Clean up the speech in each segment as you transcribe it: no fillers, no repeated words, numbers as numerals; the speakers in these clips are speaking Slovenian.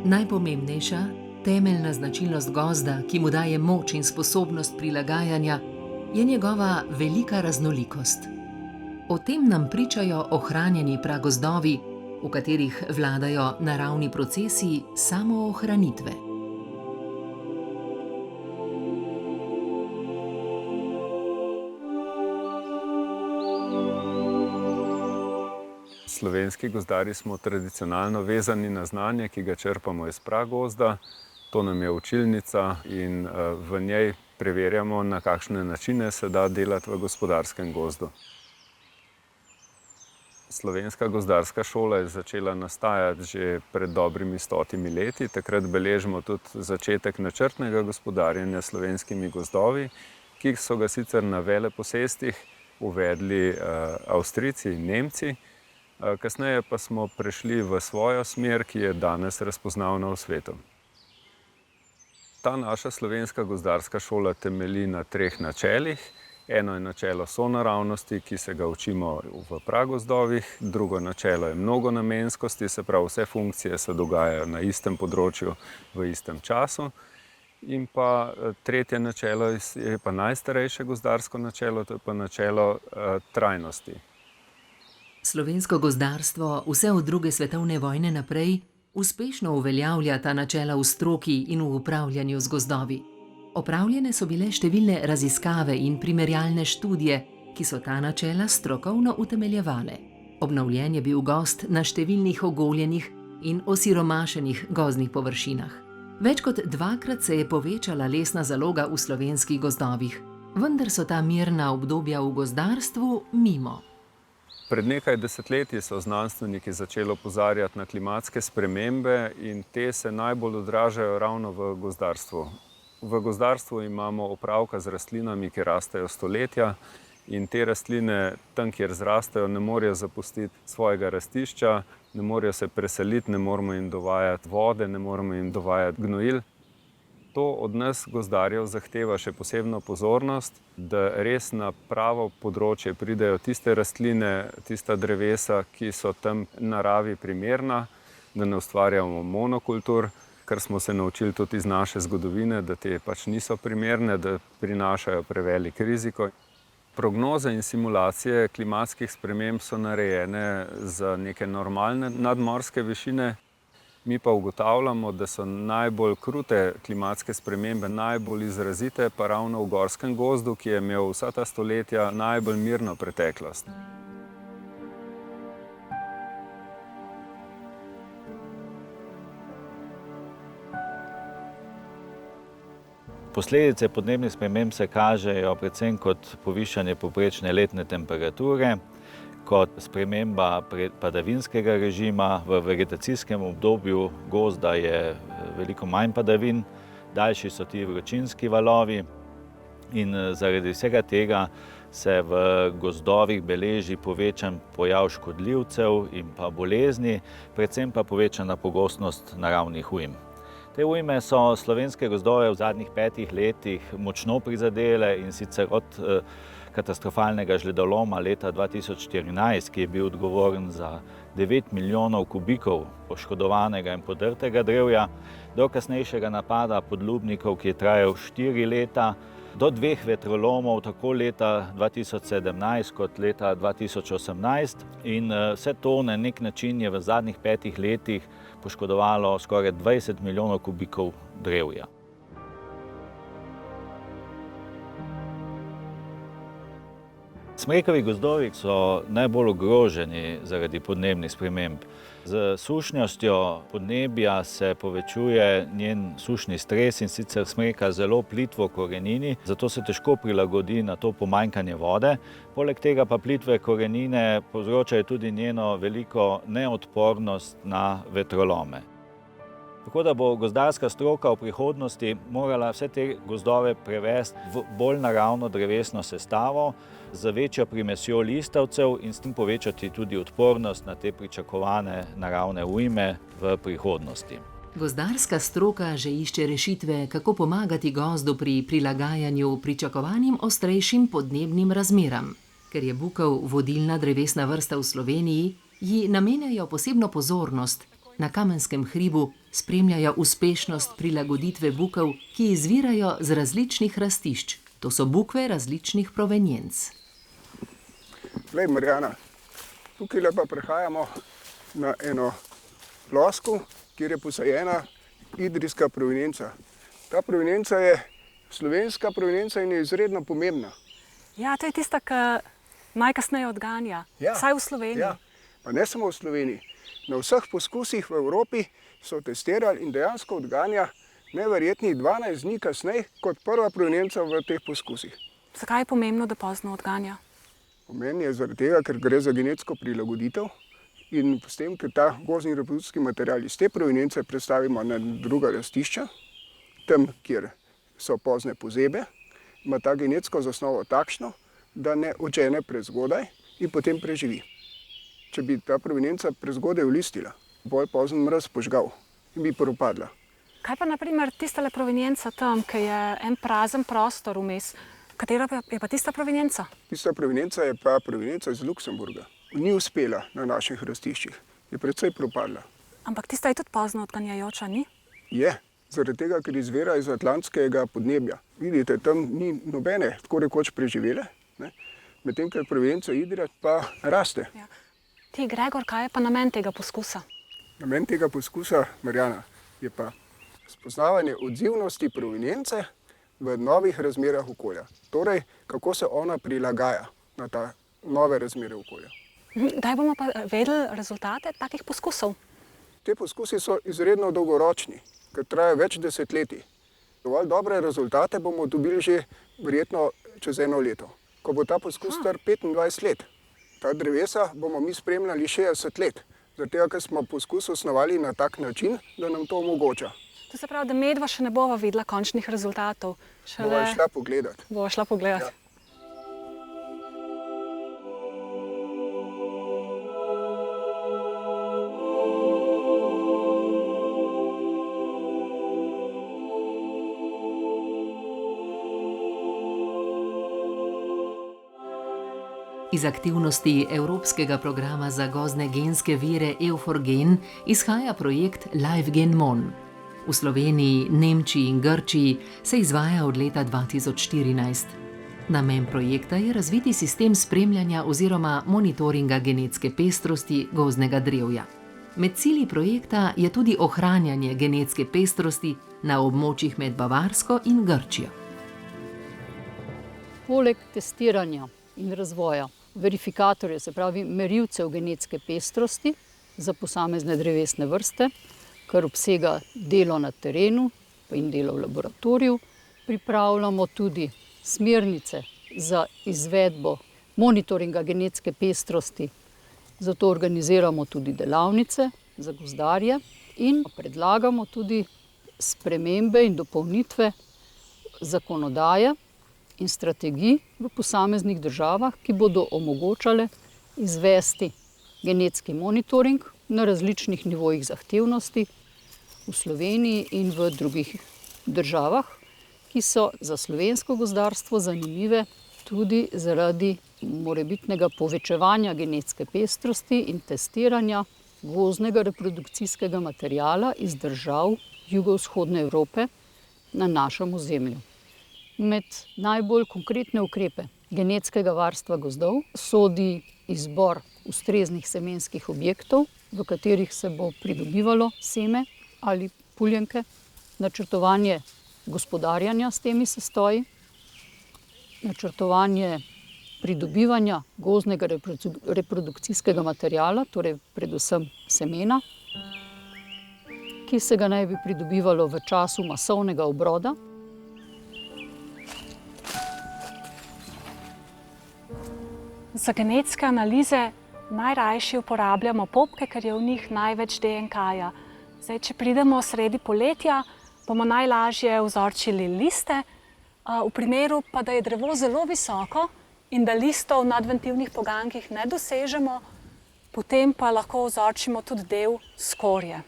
Najpomembnejša, temeljna značilnost gozda, ki mu daje moč in sposobnost prilagajanja, je njegova velika raznolikost. O tem nam pričajo ohranjeni pragozdovi, v katerih vladajo naravni procesi samoohranitve. Slovenski gozdarji smo tradicionalno vezani na znanje, ki ga črpamo iz pragozda. To nam je učilnica in v njej preverjamo, na kakšne načine se da delati v gospodarskem gozdu. Slovenska gozdarska šola je začela nastajati že pred dobrimi 100 leti. Takrat beležimo tudi začetek načrtnega gospodarjenja s slovenskimi gozdovi, ki so ga sicer na veleposestih uvedli Avstrijci in Nemci. Kasneje pa smo prešli v svojo smer, ki je danes razpoznavna v svetu. Ta naša slovenska gozdarska šola temelji na 3 načelih. Eno je načelo sonaravnosti, ki se ga učimo v pragozdovih, drugo načelo je mnogonamenskosti, se pravi vse funkcije se dogajajo na istem področju v istem času. In pa tretje načelo je pa najstarejše gozdarsko načelo, to je pa načelo trajnosti. Slovensko gozdarstvo vse od 2. svetovne vojne naprej uspešno uveljavlja ta načela v stroki in v upravljanju z gozdovi. Opravljene so bile številne raziskave in primerjalne študije, ki so ta načela strokovno utemeljevale. Obnovljen je bil gozd na številnih ogoljenih in osiromašenih gozdnih površinah. Več kot 2-krat se je povečala lesna zaloga v slovenskih gozdovih, vendar so ta mirna obdobja v gozdarstvu mimo. Pred nekaj desetletji so znanstveniki začeli opozarjati na klimatske spremembe in te se najbolj odražajo ravno v gozdarstvu. V gozdarstvu imamo opravka z rastlinami, ki rastejo stoletja in te rastline tam, kjer zrastejo, ne morejo zapustiti svojega rastišča, ne morejo se preseliti, ne moremo jim dovajati vode, ne moremo jim dovajati gnojil. To od nas gozdarjev zahteva še posebno pozornost, da res na pravo področje pridejo tiste rastline, tista drevesa, ki so tam naravi primerna, da ne ustvarjamo monokultur, kar smo se naučili tudi iz naše zgodovine, da te pač niso primerne, da prinašajo prevelik riziko. Prognoze in simulacije klimatskih sprememb so narejene za neke normalne nadmorske višine. Mi pa ugotavljamo, da so najbolj krute klimatske spremembe najbolj izrazite pa ravno v gorskem gozdu, ki je imel vsa ta stoletja najbolj mirno preteklost. Posledice podnebnih sprememb se kažejo predvsem kot povišanje povprečne letne temperature, kot sprememba padavinskega režima. V vegetacijskem obdobju gozda je veliko manj padavin, daljši so ti vročinski valovi in zaradi vsega tega se v gozdovih beleži povečan pojav škodljivcev in pa bolezni, predvsem pa povečana pogostnost naravnih ujm. Te ujme so slovenske gozdove v zadnjih 5 letih močno prizadele in sicer od katastrofalnega žledoloma leta 2014, ki je bil odgovoren za 9 milijonov kubikov poškodovanega in podrtega drevja, do kasnejšega napada podlubnikov, ki je trajal 4 leta, do 2 vetrolomov, tako leta 2017 kot leta 2018. In vse to na nek način je v zadnjih 5 letih poškodovalo skoraj 20 milijonov kubikov drevja. Smrekovi gozdovi so najbolj ogroženi zaradi podnebnih sprememb. Z sušnostjo podnebja se povečuje njen sušni stres in sicer smreka zelo plitvo korenini, zato se težko prilagodi na to pomanjkanje vode. Poleg tega pa plitve korenine povzročajo tudi njeno veliko neodpornost na vetrolome. Tako da bo gozdarska stroka v prihodnosti morala vse te gozdove prevesti v bolj naravno drevesno sestavo, z večjo primesjo listavcev in s tem povečati tudi odpornost na te pričakovane naravne ujme v prihodnosti. Gozdarska stroka že išče rešitve, kako pomagati gozdu pri prilagajanju pričakovanim ostrejšim podnebnim razmeram. Ker je bukev vodilna drevesna vrsta v Sloveniji, ji namenjajo posebno pozornost Na Kamenskem hribu spremljajo uspešnost prilagoditve bukev, ki izvirajo z različnih rastišč. To so bukve različnih provenienc. Glej, Marjana, tukaj pa prehajamo na eno plosko, kjer je posajena idrijska provenienca. Ta provenienca je slovenska provenienca in je izredno pomembna. Ja, to je tista, ki najkasneje odganja, vsaj v Sloveniji. Ja, pa ne samo v Sloveniji. Na vseh poskusih v Evropi so testirali in dejansko odganja neverjetnih 12 dni kasneje kot prva provenienca v teh poskusih. Zakaj je pomembno, da pozno odganja? Pomembno je zaradi tega, ker gre za genetsko prilagoditev in s tem, ker ta gozdni reprodukcijski material iz te provenience predstavimo na druga rastišča, tam, kjer so pozne pozebe, ima ta genetsko zasnovo takšno, da ne odžene prezgodaj in potem preživi. Če bi ta provenienca prezgodaj ulistila, bolj pozen mraz požgal in bi propadla. Kaj pa naprimer tistale provenienca tam, ki je en prazen prostor vmes? Katera je pa tista provenienca? Tista provenienca je pa provenienca iz Luksemburga. Ni uspela na naših rastiščih, je precej propadla. Ampak tista je tudi pozno odganjajoča, ni? Je, zaradi tega, ker izvira iz atlantskega podnebja. Vidite, tam ni nobene tako rekoč preživele, medtem ker provenienca idrija pa raste. Ja. Ti, Gregor, kaj je pa namen tega poskusa? Namen tega poskusa, Marjana, je pa spoznavanje odzivnosti provenience v novih razmerah okolja. Torej, kako se ona prilagaja na ta nove razmere okolja. Kdaj bomo pa vedeli rezultate takih poskusov? Te poskusi so izredno dolgoročni, ker trajajo več desetletij. Dovolj dobre rezultate bomo dobili že verjetno čez 1 leto, ko bo ta poskus star 25 let. Ta drevesa bomo mi spremljali 60 let, zaradi tega, ker smo poskus osnovali na tak način, da nam to omogoča. To se pravi, da medva še ne bova videla končnih rezultatov. Bova šla pogledat. Bova šla pogledat. Ja. Iz aktivnosti Evropskega programa za gozdne genske vire EUFORGEN izhaja projekt LifeGenMon. V Sloveniji, Nemčiji in Grčiji se izvaja od leta 2014. Namen projekta je razviti sistem spremljanja oziroma monitoringa genetske pestrosti gozdnega drevja. Med cilji projekta je tudi ohranjanje genetske pestrosti na območjih med Bavarsko in Grčijo. Poleg testiranja in razvoja verifikatorjev, se pravi merilcev genetske pestrosti za posamezne drevesne vrste, kar obsega delo na terenu in delo v laboratoriju, pripravljamo tudi smernice za izvedbo monitoringa genetske pestrosti. Zato organiziramo tudi delavnice za gozdarje in predlagamo tudi spremembe in dopolnitve zakonodaje in strategij v posameznih državah, ki bodo omogočale izvesti genetski monitoring na različnih nivojih zahtevnosti v Sloveniji in v drugih državah, ki so za slovensko gozdarstvo zanimive tudi zaradi morebitnega povečevanja genetske pestrosti in testiranja gozdnega reprodukcijskega materiala iz držav jugovzhodne Evrope na našem ozemlju. Med najbolj konkretne ukrepe genetskega varstva gozdov sodi izbor ustreznih semenskih objektov, v katerih se bo pridobivalo seme ali puljenke, načrtovanje gospodarjanja s temi sestoji, načrtovanje pridobivanja gozdnega reprodukcijskega materiala, torej predvsem semena, ki se ga naj bi pridobivalo v času masovnega obroda. Za genetske analize najrajši uporabljamo popke, ker je v njih največ DNK-ja. Zdaj, če pridemo sredi poletja, bomo najlažje vzorčili liste. V primeru pa, da je drevo zelo visoko in da listov v nadventivnih pogankih ne dosežemo, potem pa lahko vzorčimo tudi del skorje.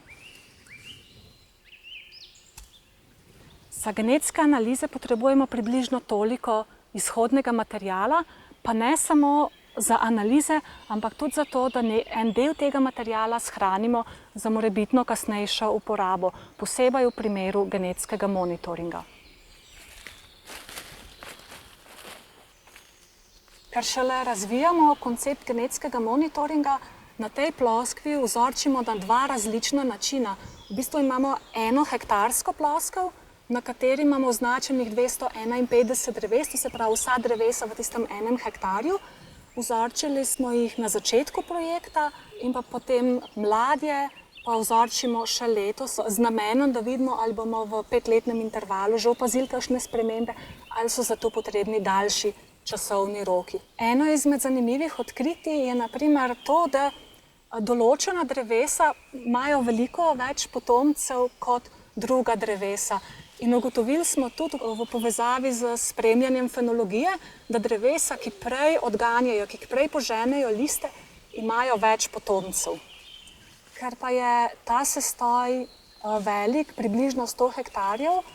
Za genetske analize potrebujemo približno toliko izhodnega materiala, pa ne samo za analize, ampak tudi zato, da en del tega materiala shranimo za morebitno kasnejšo uporabo, posebej v primeru genetskega monitoringa. Ker šele razvijamo koncept genetskega monitoringa, na tej ploskvi vzorčimo na dva različna načina. V bistvu imamo eno hektarsko ploskev, na kateri imamo označenih 251 dreves, to se pravi vsa drevesa v tistem enem hektarju. Vzorčili smo jih na začetku projekta in pa potem mladje pa vzorčimo še letos z namenom, da vidimo, ali bomo v 5-letnem intervalu že opazili kakšne spremembe ali so za to potrebni daljši časovni roki. Eno izmed zanimivih odkritij je na primer to, da določena drevesa imajo veliko več potomcev kot druga drevesa. In ugotovili smo tudi v povezavi z spremljanjem fenologije, da drevesa, ki prej odganjajo, ki prej poženejo liste, imajo več potomcev. Ker pa je ta sestoj velik, približno 100 hektarjev,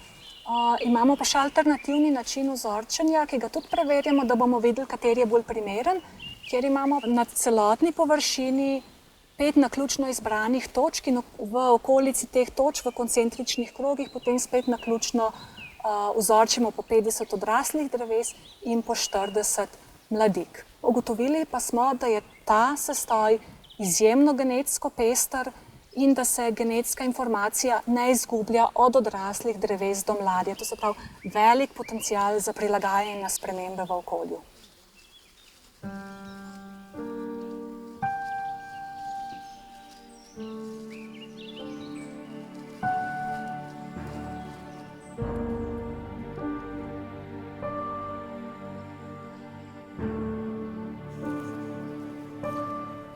imamo pa še alternativni način vzorčenja, ki ga tudi preverjamo, da bomo videli, kateri je bolj primeren, kjer imamo na celotni površini 5 naključno izbranih točk in v okolici teh točk v koncentričnih krogih potem spet naključno vzorčimo po 50 odraslih dreves in po 40 mladik. Ugotovili pa smo, da je ta sestoj izjemno genetsko pester in da se genetska informacija ne izgublja od odraslih dreves do mladja. To se pravi velik potencial za prilagajanje na spremembe v okolju.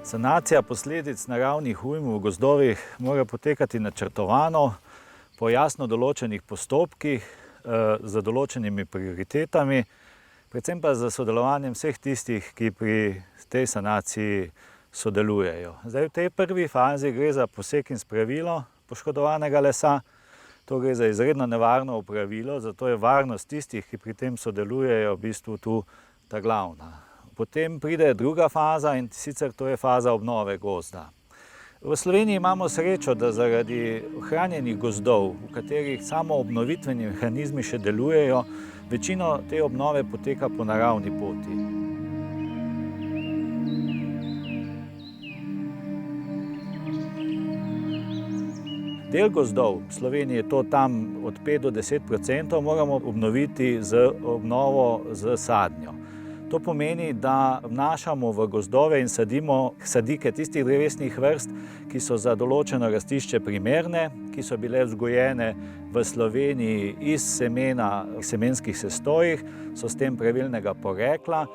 Sanacija posledic naravnih ujm v gozdovih mora potekati načrtovano, po jasno določenih postopkih, z določenimi prioritetami, predvsem pa z sodelovanjem vseh tistih, ki pri tej sanaciji sodelujejo. Zdaj, v tej prvi fazi gre za posek in spravilo poškodovanega lesa. To gre za izredno nevarno opravilo, zato je varnost tistih, ki pri tem sodelujejo, v bistvu tu ta glavna. Potem pride druga faza in sicer to je faza obnove gozda. V Sloveniji imamo srečo, da zaradi ohranjenih gozdov, v katerih samo obnovitveni mehanizmi še delujejo, večino te obnove poteka po naravni poti. Del gozdov, v Sloveniji je to tam od 5 do 10%, moramo obnoviti z obnovo z sadnjo. To pomeni, da vnašamo v gozdove in sadimo sadike tistih drevesnih vrst, ki so za določeno rastišče primerne, ki so bile vzgojene v Sloveniji iz semena, semenskih sestojih, so s tem pravilnega porekla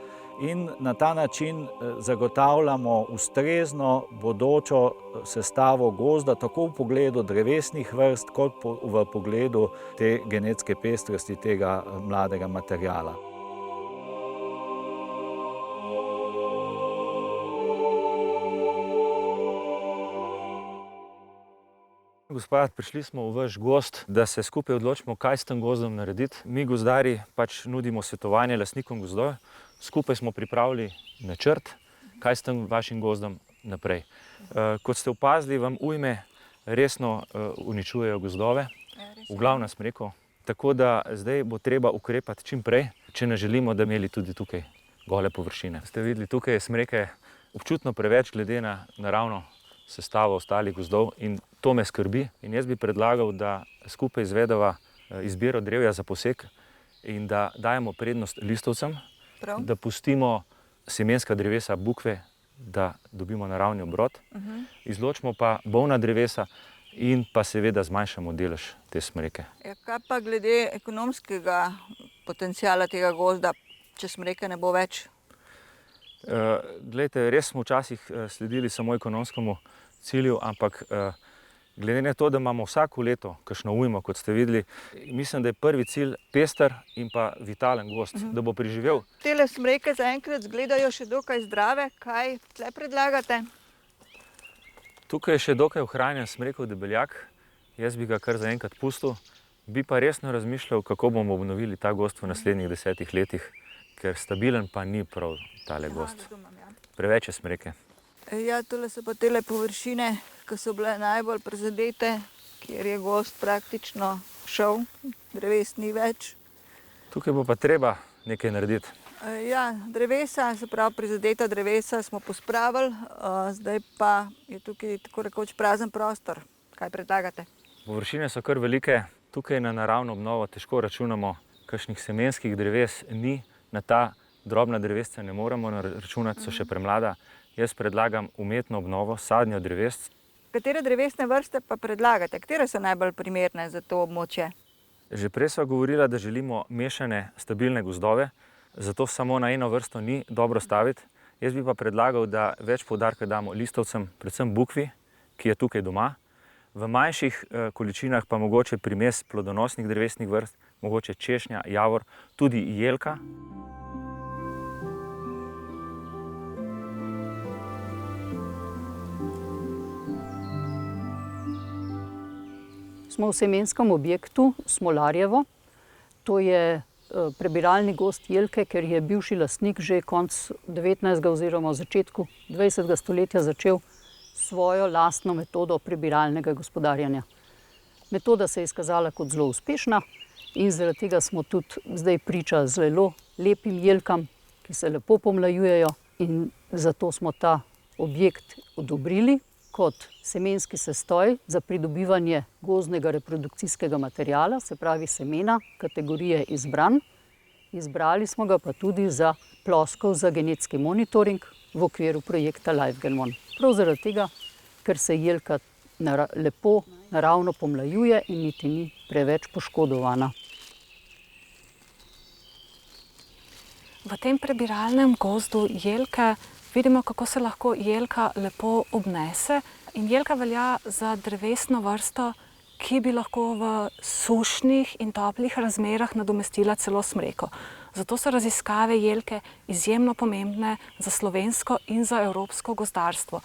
in na ta način zagotavljamo ustrezno bodočo sestavo gozda, tako v pogledu drevesnih vrst, kot v pogledu te genetske pestrosti tega mladega materiala. Gospod, prišli smo v vaš gozd, da se skupaj odločimo, kaj s tem gozdom narediti. Mi gozdarji pač nudimo svetovanje lastnikom gozdov. Skupaj smo pripravili načrt, kaj s tem vašim gozdom naprej. Kot ste opazili, vam ujme resno uničujejo gozdove, v glavnem smreku. Tako da zdaj bo treba ukrepati čim prej, če ne želimo, da imeli tudi tukaj gole površine. Ste videli, tukaj je smreke občutno preveč glede na naravno sestavo ostalih gozdov in to me skrbi. In jaz bi predlagal, da skupaj izvedeva izbiro drevja za posek in da dajemo prednost listovcem, da pustimo semenska drevesa bukve, da dobimo naravni obrod, izločimo pa bolna drevesa in pa seveda zmanjšamo delež te smreke. Kaj pa glede ekonomskega potenciala tega gozda, če smreke ne bo več? Glejte, res smo včasih sledili samo ekonomskemu cilju, ampak glede na to, da imamo vsako leto kakšno ujmo, kot ste videli, mislim, da je prvi cilj pester in pa vitalen gozd, da bo preživel. Tele smreke zaenkrat izgledajo še dokaj zdrave. Kaj tle predlagate? Tukaj je še dokaj ohranjen smrekov debeljak. Jaz bi ga kar zaenkrat pustil. Bi pa resno razmišljal, kako bomo obnovili ta gozd v naslednjih 10 letih, ker stabilen pa ni prav tale gozd. preveč je smreke. Ja, tole so pa tele površine, ki so bile najbolj prizadete, kjer je gozd praktično šel, dreves ni več. Tukaj bo pa treba nekaj narediti. Ja, drevesa, se pravi prizadeta drevesa smo pospravili, zdaj pa je tukaj tako rekoč prazen prostor. Kaj predlagate? Površine so kar velike, tukaj na naravno obnovo težko računamo, kakšnih semenskih dreves ni, na ta drobna drevesca ne moremo računati, so še premlada. Jaz predlagam umetno obnovo, sadnjo drevesc. Katere drevesne vrste pa predlagate? Katere so najbolj primerne za to območje? Že prej sva govorila, da želimo mešane, stabilne gozdove, zato samo na eno vrsto ni dobro staviti. Jaz bi pa predlagal, da več poudarka damo listovcem, predvsem bukvi, ki je tukaj doma. V manjših količinah pa mogoče primes plodonosnih drevesnih vrst, mogoče češnja, javor, tudi jelka. Smo v semenskem objektu Smolarjevo. To je prebiralni gozd jelke, ker je bivši lastnik že konec 19. oziroma v začetku 20. stoletja začel svojo lastno metodo prebiralnega gospodarjenja. Metoda se je izkazala kot zelo uspešna in zaradi tega smo tudi zdaj priča zelo lepim jelkam, ki se lepo pomlajujejo, in zato smo ta objekt odobrili kot semenski sestoj za pridobivanje gozdnega reprodukcijskega materiala, se pravi semena kategorije izbran. Izbrali smo ga pa tudi za ploskov za genetski monitoring v okviru projekta LifeGenMon. Prav zaradi tega, ker se jelka lepo naravno pomlajuje in niti ni preveč poškodovana. V tem prebiralnem gozdu jelke vidimo, kako se lahko jelka lepo obnese. In jelka velja za drevesno vrsto, ki bi lahko v sušnih in toplih razmerah nadomestila celo smreko. Zato so raziskave jelke izjemno pomembne za slovensko in za evropsko gozdarstvo.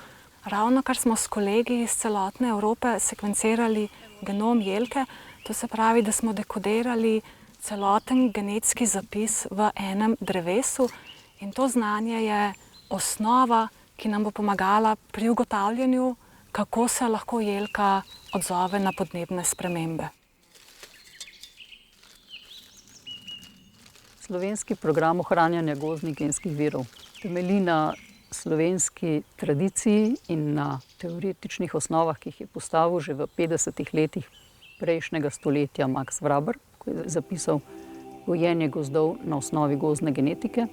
Ravnokar smo s kolegi iz celotne Evrope sekvencirali genom jelke, to se pravi, da smo dekodirali celoten genetski zapis v enem drevesu, in to znanje je osnova, ki nam bo pomagala pri ugotavljanju, kako se lahko jelka odzove na podnebne spremembe. Slovenski program ohranjanja gozdnih genskih virov temelji na slovenski tradiciji in na teoretičnih osnovah, ki jih je postavil že v 50. letih prejšnjega stoletja Max Vraber, ko je zapisal gojenje gozdov na osnovi gozdne genetike,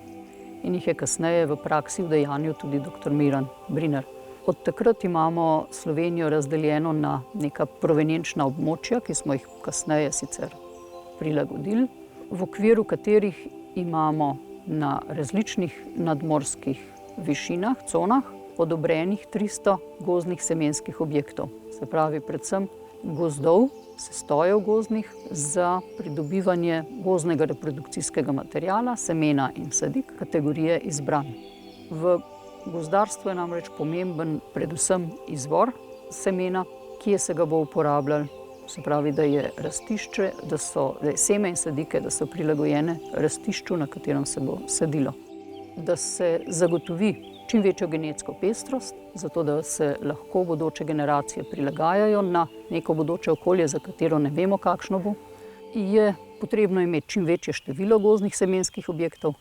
in jih je kasneje v praksi udejanjil tudi dr. Miran Briner. Od takrat imamo Slovenijo razdeljeno na neka provenienčna območja, ki smo jih kasneje sicer prilagodili, v okviru katerih imamo na različnih nadmorskih višinah, conah, odobrenih 300 gozdnih semenskih objektov. Se pravi, predvsem gozdov, sestojev gozdnih za pridobivanje gozdnega reprodukcijskega materiala, semena in sadik kategorije izbran. V gozdarstvu je namreč pomemben predvsem izvor semena, kje se ga bo uporabljalo. Se pravi, da je rastišče, da je seme in sadike, da so prilagojene rastišču, na katerem se bo sadilo. Da se zagotovi čim večjo genetsko pestrost, zato da se lahko bodoče generacije prilagajajo na neko bodoče okolje, za katero ne vemo, kakšno bo, je potrebno imeti čim večje število gozdnih semenskih objektov.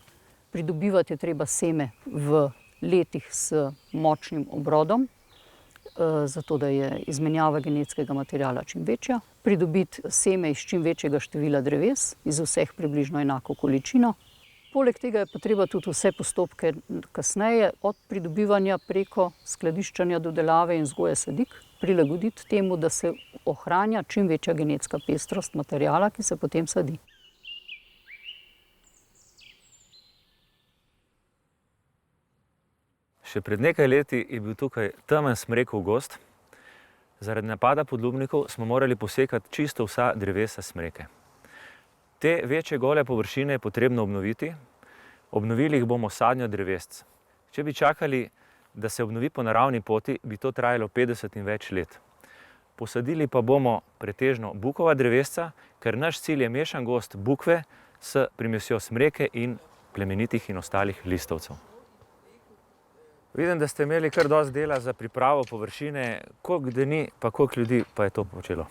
Pridobivati je treba seme v letih s močnim obrodom, zato da je izmenjava genetskega materiala čim večja. Pridobiti seme iz čim večjega števila dreves, iz vseh približno enako količino. Poleg tega je pa treba tudi vse postopke kasneje, od pridobivanja preko skladiščanja, dodelave in vzgoje sadik, prilagoditi temu, da se ohranja čim večja genetska pestrost materiala, ki se potem sadi. Še pred nekaj leti je bil tukaj temen smrekov gozd. Zaradi napada podlubnikov smo morali posekati čisto vsa drevesa smreke. Te večje gole površine je potrebno obnoviti. Obnovili jih bomo sadnjo drevesc. Če bi čakali, da se obnovi po naravni poti, bi to trajalo 50 in več let. Posadili pa bomo pretežno bukova drevesca, ker naš cilj je mešan gozd bukve s primesjo smreke in plemenitih in ostalih listovcev. Vidim, da ste imeli kar dosti dela za pripravo površine. Koliko dni pa koliko ljudi pa je to počelo?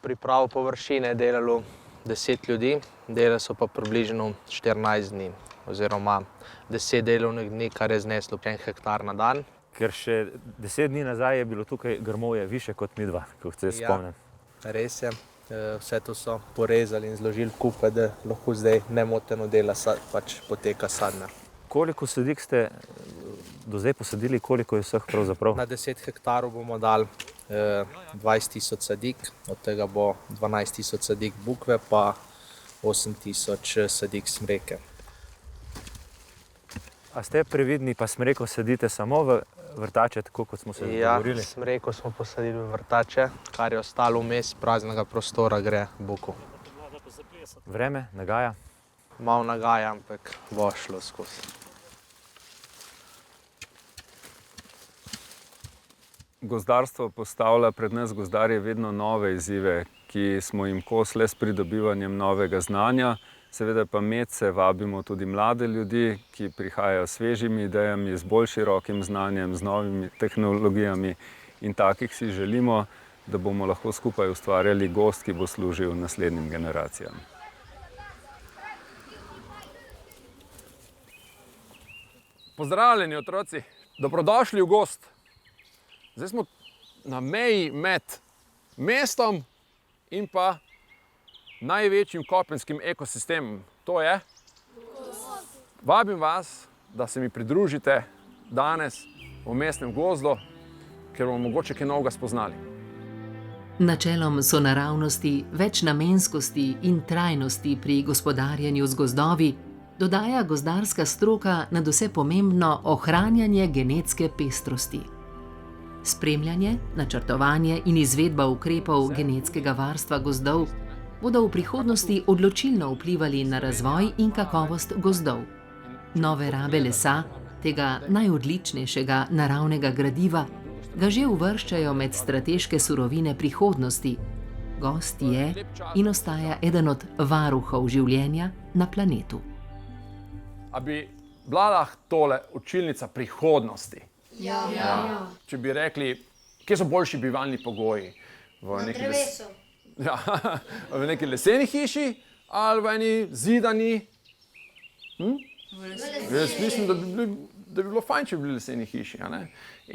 Pripravo površine je delalo 10 ljudi, delali so pa približno 14 dni, oziroma 10 delovnih dni, kar je zneslo 1 hektar na dan. Ker še 10 dni nazaj je bilo tukaj grmovje više kot midva, ko se spomnim. Ja, res je. Vse to so porezali in zložili skupaj, da lahko zdaj nemoteno dela pač poteka sadnja. Koliko sadik ste do zdaj posadili, koliko je vseh pravzaprav? Na 10 hektarov bomo dali 20 000 sadik, od tega bo 12 000 sadik bukve, pa 8 000 sadik smreke. A ste previdni, pa smreko sadite samo v vrtače, tako kot smo se dogovorili? Ja, smreko smo posadili v vrtače, kar je ostalo vmes praznega prostora, gre buku. Vreme nagaja? Malo nagaja, ampak bo šlo skozi. Gozdarstvo postavlja pred nas gozdarje vedno nove izzive, ki smo jim kos le s pridobivanjem novega znanja. Seveda pa medse vabimo tudi mlade ljudi, ki prihajajo s svežimi idejami, z bolj širokim znanjem, z novimi tehnologijami in takih si želimo, da bomo lahko skupaj ustvarjali gozd, ki bo služil naslednjim generacijam. Pozdravljeni, otroci! Dobrodošli v gozd! Zdaj smo na meji med mestom in pa največjim kopenskim ekosistemom. To je? Vabim vas, da se mi pridružite danes v mestnem gozdu, ker bomo mogoče kaj novega spoznali. Načelom sonaravnosti, večnamenskosti in trajnosti pri gospodarjenju z gozdovi dodaja gozdarska stroka nadvse pomembno ohranjanje genetske pestrosti. Spremljanje, načrtovanje in izvedba ukrepov genetskega varstva gozdov bodo v prihodnosti odločilno vplivali na razvoj in kakovost gozdov. Nove rabe lesa, tega najodličnejšega naravnega gradiva, ga že uvrščajo med strateške surovine prihodnosti. Gozd je in ostaja eden od varuhov življenja na planetu. A bi bila lahko tole učilnica prihodnosti? Ja. Če bi rekli, kje so boljši bivalni pogoji? Na drevesu. Ja, v neki leseni hiši ali v eni zidani? Jaz mislim, da bi bilo fajn, če bi bili v leseni hiši.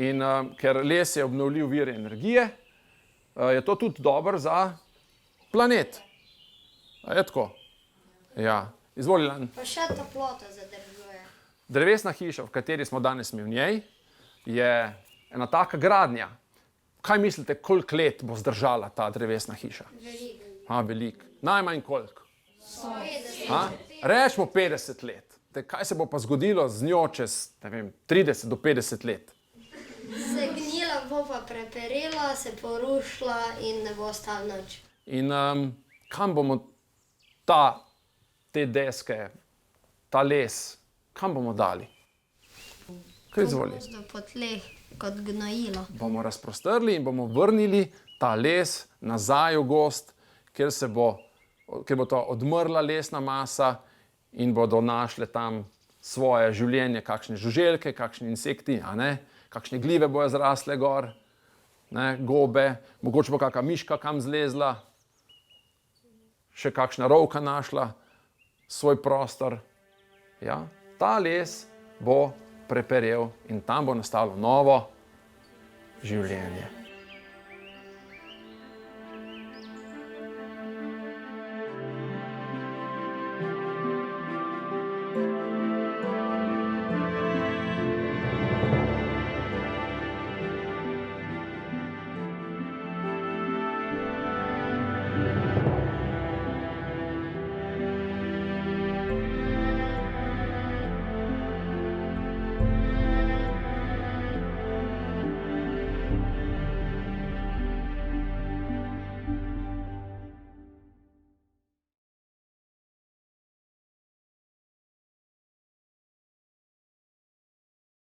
In ker les je obnovljiv vir energije, je to tudi dobro za planet. A je tako? Ja. Izvoli, Lan. Pa še toplota zadržuje. Drevesna hiša, v kateri smo danes mi v njej, je ena taka gradnja. Kaj mislite, koliko let bo zdržala ta drevesna hiša? Veliko. Veliko. Najmanj koliko? 50. Rečemo 50 let. Kaj se bo pa zgodilo z njo čez 30 do 50 let? Se gnila bo pa preperila, se porušila in ne bo ostalo nič. In kam bomo te deske, ta les, kam bomo dali? Kaj izvoli? Po tleh, kot gnojilo. Bomo razprostrli in bomo vrnili ta les nazaj v gozd, kjer bo to odmrla lesna masa in bodo našle tam svoje življenje, kakšne žuželke, kakšni insekti, kakšne glive bojo zrasle gor, gobe, mogoče bo kakšna miška kam zlezla, še kakšna rovka našla svoj prostor. Ja, ta les bo preperel in tam bo nastalo novo življenje.